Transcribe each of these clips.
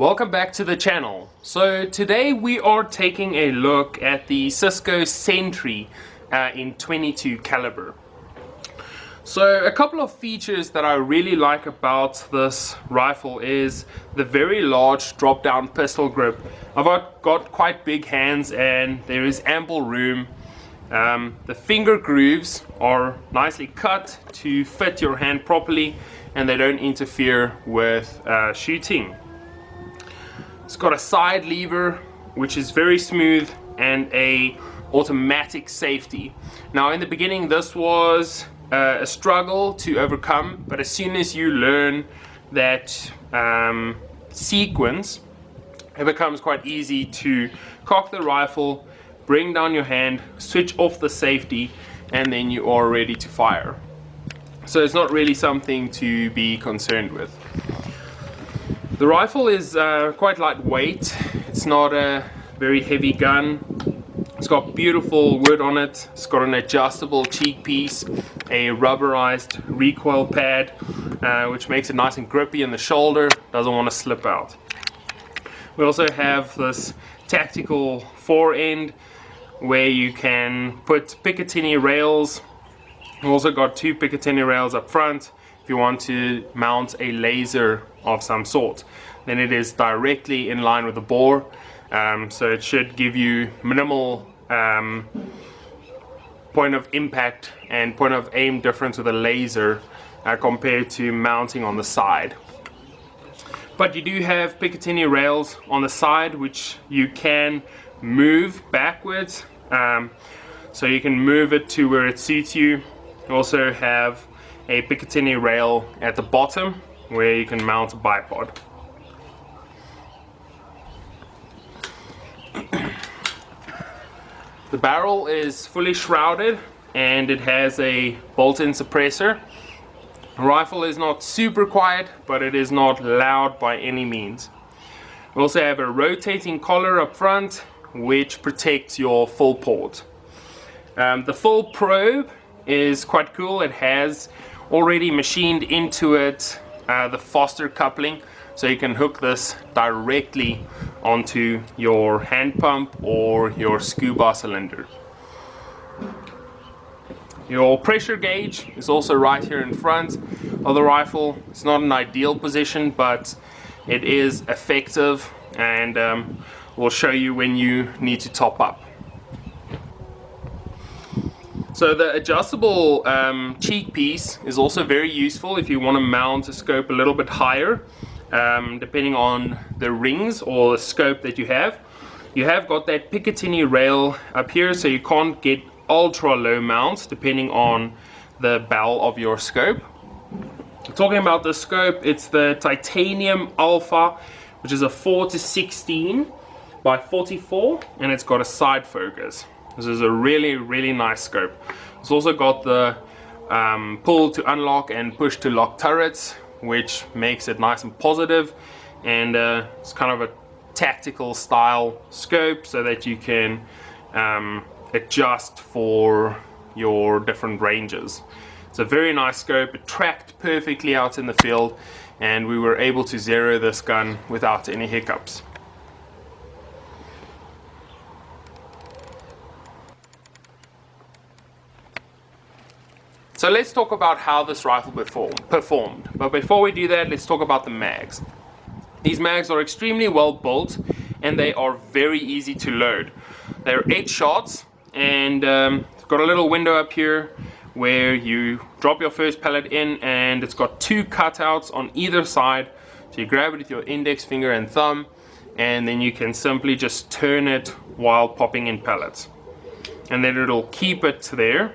Welcome back to the channel. So today we are taking a look at the Xisico Sentry in 22 caliber. So a couple of features that I really like about this rifle is the very large drop-down pistol grip. I've got quite big hands and there is ample room. The finger grooves are nicely cut to fit your hand properly and they don't interfere with shooting. It's got a side lever which is very smooth and a automatic safety. Now in the beginning this was a struggle to overcome, but as soon as you learn that sequence, it becomes quite easy to cock the rifle, bring down your hand, switch off the safety, and then you are ready to fire. So it's not really something to be concerned with. The rifle is quite lightweight. It's not a very heavy gun. It's got beautiful wood on it. It's got an adjustable cheek piece, a rubberized recoil pad, which makes it nice and grippy in the shoulder, doesn't want to slip out. We also have this tactical forend where you can put Picatinny rails. We've also got two Picatinny rails up front if you want to mount a laser of some sort. Then it is directly in line with the bore, so it should give you minimal point of impact and point of aim difference with a laser compared to mounting on the side. But you do have Picatinny rails on the side which you can move backwards, so you can move it to where it suits you. You also have a Picatinny rail at the bottom where you can mount a bipod. The barrel is fully shrouded and it has a bolt-in suppressor. The rifle is not super quiet, but it is not loud by any means. We also have a rotating collar up front which protects your full port. The full probe is quite cool. It has already machined into it the Foster coupling, so you can hook this directly onto your hand pump or your scuba cylinder. Your pressure gauge is also right here in front of the rifle. It's not an ideal position, but it is effective, and we'll show you when you need to top up. So the adjustable cheek piece is also very useful if you want to mount a scope a little bit higher, depending on the rings or the scope that you have. You have got that Picatinny rail up here, so you can't get ultra low mounts depending on the bell of your scope. Talking about the scope, it's the Titanium Alpha, which is a 4:16 by 44, and it's got a side focus. This is a really nice scope. It's also got the pull to unlock and push to lock turrets, which makes it nice and positive, and it's kind of a tactical style scope so that you can adjust for your different ranges. It's a very nice scope. It tracked perfectly out in the field and we were able to zero this gun without any hiccups. So let's talk about how this rifle performed. But before we do that, let's talk about the mags. These mags are extremely well built and they are very easy to load. They're 8 shots, and it's got a little window up here where you drop your first pellet in, and it's got 2 cutouts on either side. So you grab it with your index finger and thumb, and then you can simply just turn it while popping in pellets. And then it'll keep it there,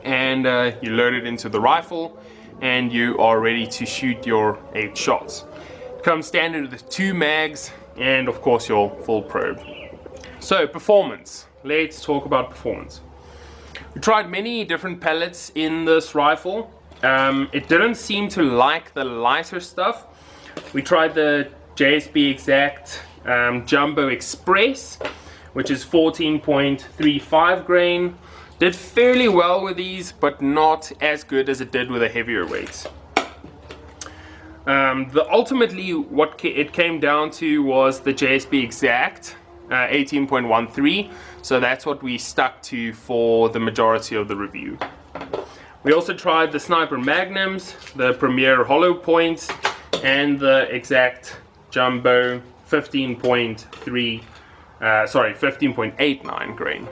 and you load it into the rifle and you are ready to shoot your 8 shots. It comes standard with 2 mags and of course your full probe. So performance, let's talk about performance. We tried many different pellets in this rifle. It didn't seem to like the lighter stuff. We tried the JSB Exact Jumbo Express, which is 14.35 grain. Did fairly well with these, but not as good as it did with the heavier weights. Ultimately what it came down to was the JSB Exact 18.13, so that's what we stuck to for the majority of the review. We also tried the Sniper Magnums, the Premier Hollow Points, and the Exact Jumbo 15.89 grain.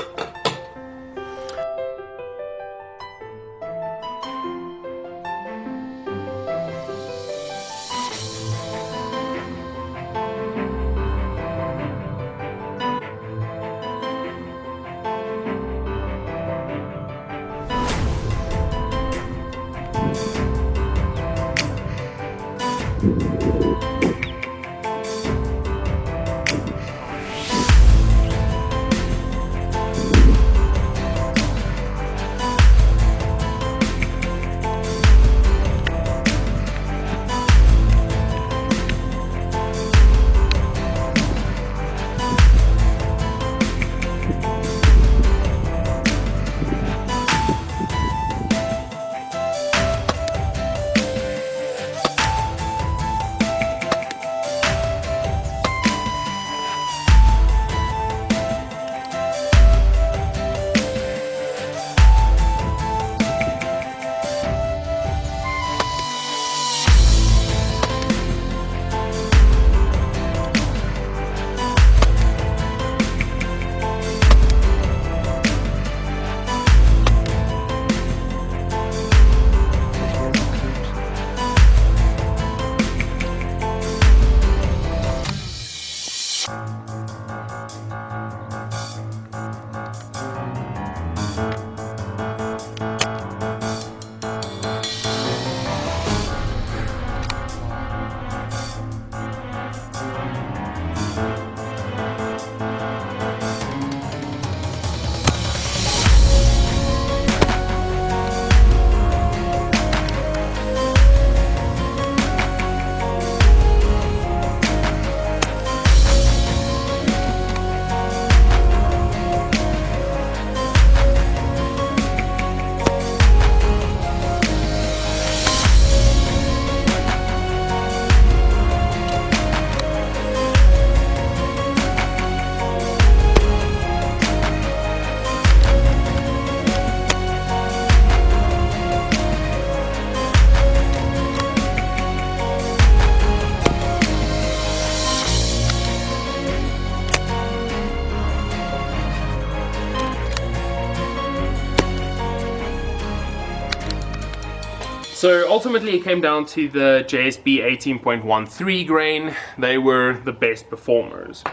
So ultimately it came down to the JSB 18.13 grain. They were the best performers.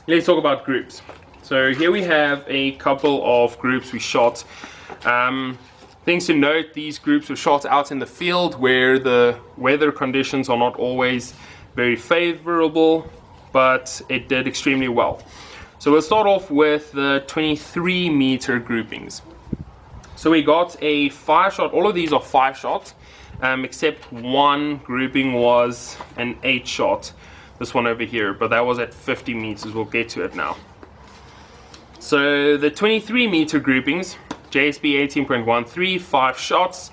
Let's talk about groups. So here we have a couple of groups we shot. Things to note, these groups were shot out in the field where the weather conditions are not always very favorable, but it did extremely well. So we'll start off with the 23 meter groupings. So we got a 5-shot, all of these are 5 shots, except one grouping was an 8-shot, this one over here, but that was at 50 meters, we'll get to it now. So the 23 meter groupings, JSB 18.13, 5 shots.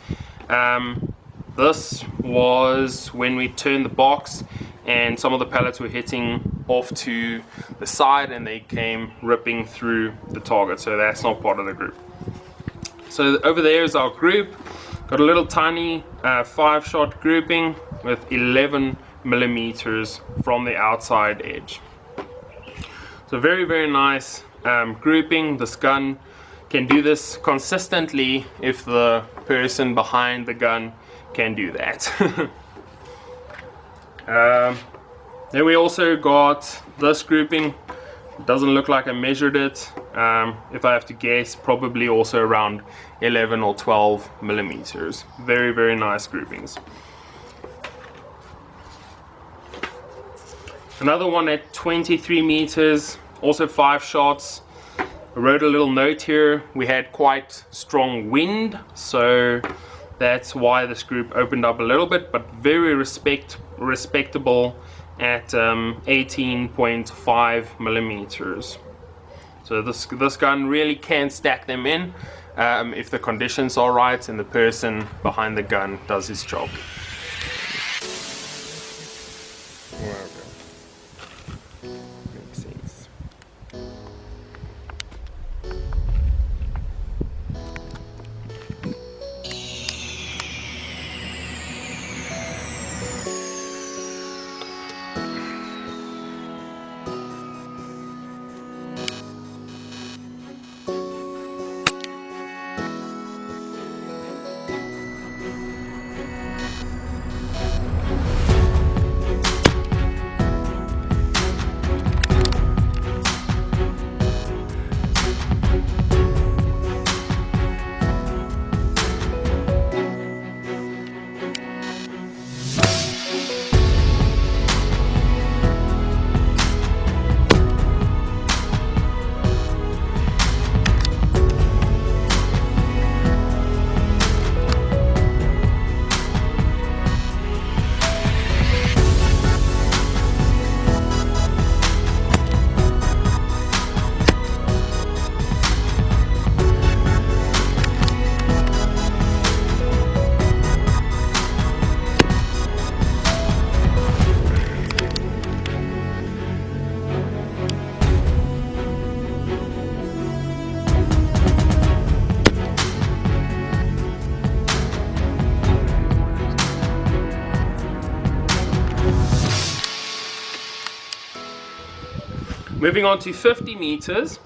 This was when we turned the box and some of the pellets were hitting off to the side and they came ripping through the target, so that's not part of the group. So over there is our group. Got a little tiny 5-shot grouping with 11 millimeters from the outside edge. So very, very nice grouping. This gun can do this consistently if the person behind the gun can do that. Then we also got this grouping. Doesn't look like I measured it. If I have to guess, probably also around 11 or 12 millimeters. Very, very nice groupings. Another one at 23 meters, also 5 shots. I wrote a little note here. We had quite strong wind, so that's why this group opened up a little bit, but very respectable at 18.5 millimeters. So this gun really can stack them in if the conditions are right and the person behind the gun does his job. Moving on to 50 meters.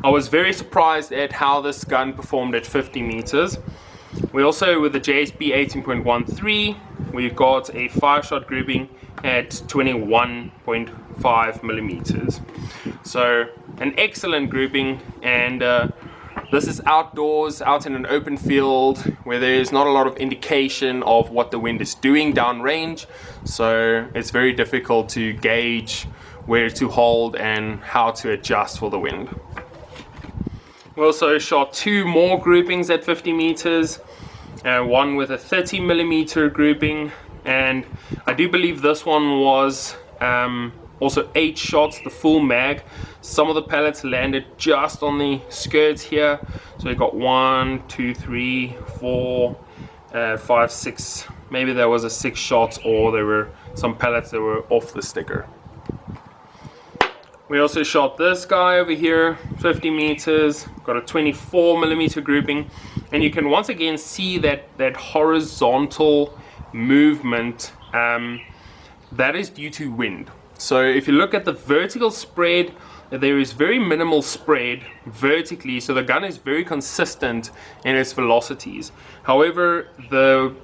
I was very surprised at how this gun performed at 50 meters. We also, with the JSB 18.13, we've got a 5-shot grouping at 21.5 millimeters. So an excellent grouping, and this is outdoors, out in an open field where there's not a lot of indication of what the wind is doing downrange, so it's very difficult to gauge where to hold and how to adjust for the wind. We also shot 2 more groupings at 50 meters, one with a 30 millimeter grouping, and I do believe this one was also 8 shots, the full mag. Some of the pellets landed just on the skirts here, so we got 1, 2, 3, 4, 5, 6. Maybe there was a 6 shots, or there were some pellets that were off the sticker. We also shot this guy over here, 50 meters, got a 24 millimeter grouping, and you can once again see that horizontal movement. That is due to wind. So if you look at the vertical spread, there is very minimal spread vertically, so the gun is very consistent in its velocities. However, the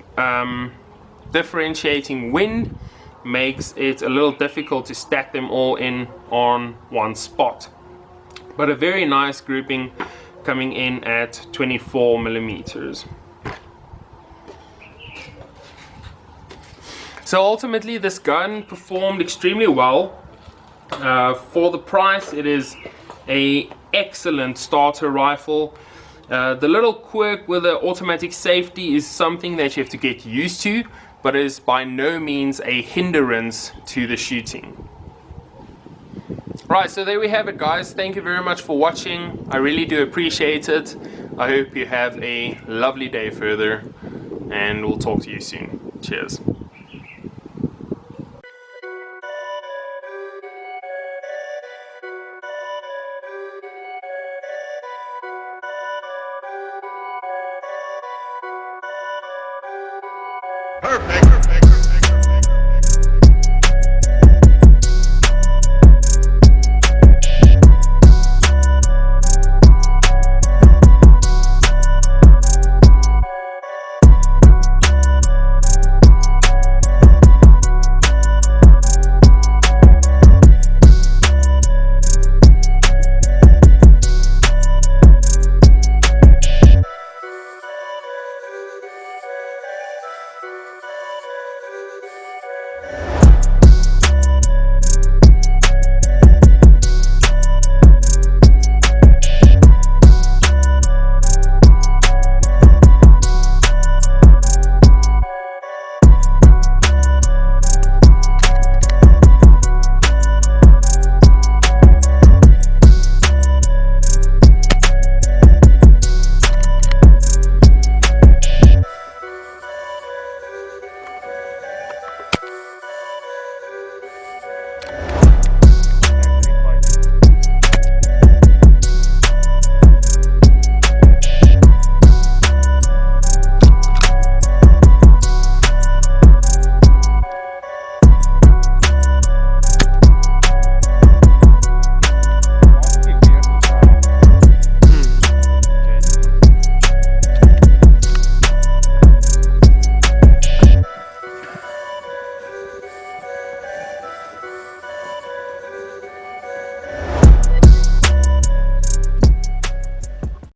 differentiating wind makes it a little difficult to stack them all in on one spot. But a very nice grouping coming in at 24 millimeters. So ultimately this gun performed extremely well. For the price, it is an excellent starter rifle. The little quirk with the automatic safety is something that you have to get used to, but is by no means a hindrance to the shooting. Right, so there we have it, guys. Thank you very much for watching. I really do appreciate it. I hope you have a lovely day further, and we'll talk to you soon. Cheers. Perfect.